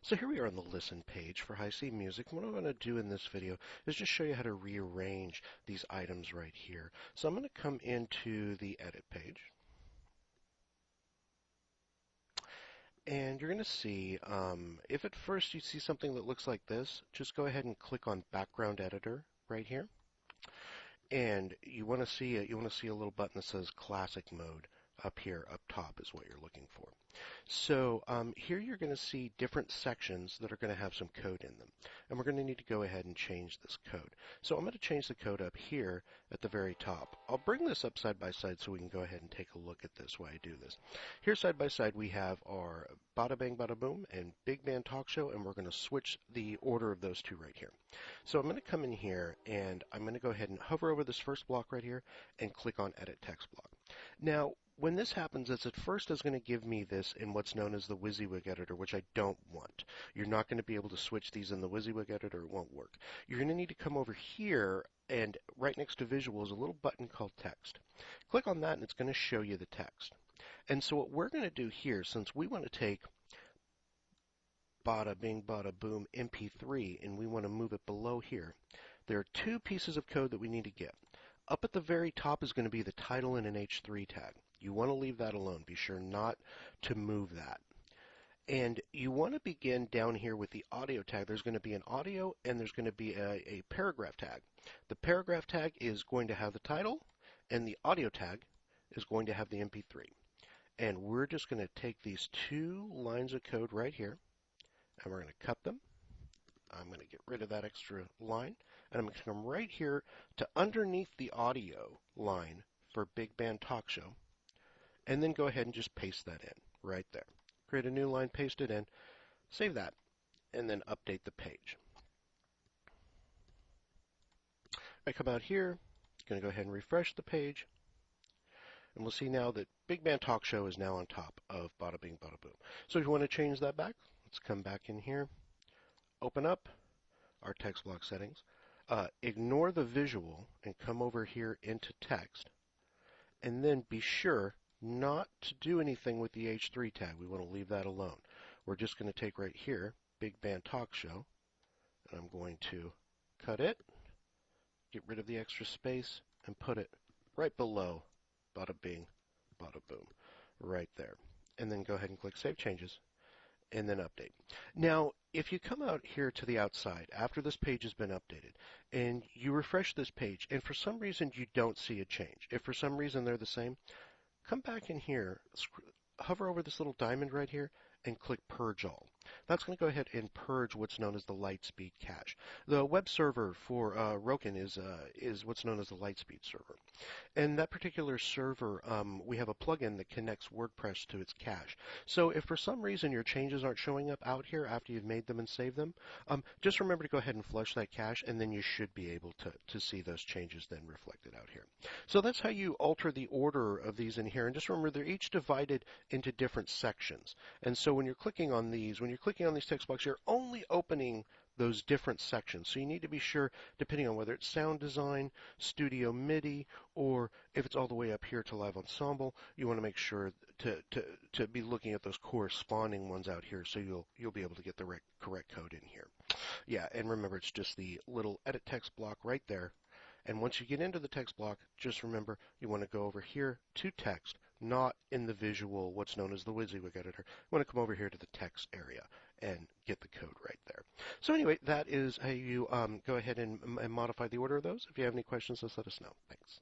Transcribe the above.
So here we are on the listen page for High C Music. What I'm going to do in this video is just show you how to rearrange these items right here. So I'm going to come into the edit page. And you're going to see, if at first you see something that looks like this, just go ahead and click on Background Editor right here. And you want to see a little button that says Classic Mode up here, up top is what you're looking for. So here you're going to see different sections that are going to have some code in them. And we're going to need to go ahead and change this code. So I'm going to change the code up here at the very top. I'll bring this up side by side so we can go ahead and take a look at this while I do this. Here side by side we have our Bada Bang Bada Boom and Big Band Talk Show, and we're going to switch the order of those two right here. So I'm going to come in here and I'm going to go ahead and hover over this first block right here and click on Edit Text Block. Now, when this happens, it's at first is going to give me this in what's known as the WYSIWYG editor, which I don't want. You're not going to be able to switch these in the WYSIWYG editor. It won't work. You're going to need to come over here, and right next to visual is a little button called text. Click on that, and it's going to show you the text. And so what we're going to do here, since we want to take Bada Bing Bada Boom MP3, and we want to move it below here, there are two pieces of code that we need to get. Up at the very top is going to be the title and an H3 tag. You want to leave that alone. Be sure not to move that. And you want to begin down here with the audio tag. There's going to be an audio and there's going to be a paragraph tag. The paragraph tag is going to have the title, and the audio tag is going to have the MP3. And we're just going to take these two lines of code right here, and we're going to cut them. I'm going to get rid of that extra line, and I'm going to come right here to underneath the audio line for Big Band Talk Show, and then go ahead and just paste that in right there. Create a new line, paste it in, save that, and then update the page. I come out here, going to go ahead and refresh the page, and we'll see now that Big Band Talk Show is now on top of Bada Bing Bada Boom. So if you want to change that back, let's come back in here, open up our text block settings, ignore the visual, and come over here into text, and then be sure not to do anything with the H3 tag. We want to leave that alone. We're just going to take right here, Big Band Talk Show, and I'm going to cut it, get rid of the extra space, and put it right below Bada Bing Bada Boom, right there. And then go ahead and click Save Changes, and then Update. Now, if you come out here to the outside after this page has been updated, and you refresh this page, and for some reason you don't see a change, if for some reason they're the same, come back in here, hover over this little diamond right here, and click Purge All. That's going to go ahead and purge what's known as the Lightspeed cache. The web server for Roken is what's known as the Lightspeed server. And that particular server, we have a plugin that connects WordPress to its cache. So if for some reason your changes aren't showing up out here after you've made them and saved them, just remember to go ahead and flush that cache, and then you should be able to see those changes then reflected out here. So that's how you alter the order of these in here. And just remember, they're each divided into different sections. And so when you're clicking on these text blocks, you're only opening those different sections. So you need to be sure, depending on whether it's sound design, studio MIDI, or if it's all the way up here to live ensemble, you want to make sure to be looking at those corresponding ones out here, so you'll be able to get the correct code in here. Yeah, and remember, it's just the little edit text block right there. And once you get into the text block, just remember you want to go over here to text, not in the visual, what's known as the WYSIWYG editor. You want to come over here to the text area and get the code right there. So anyway, that is how you go ahead and modify the order of those. If you have any questions, just let us know. Thanks.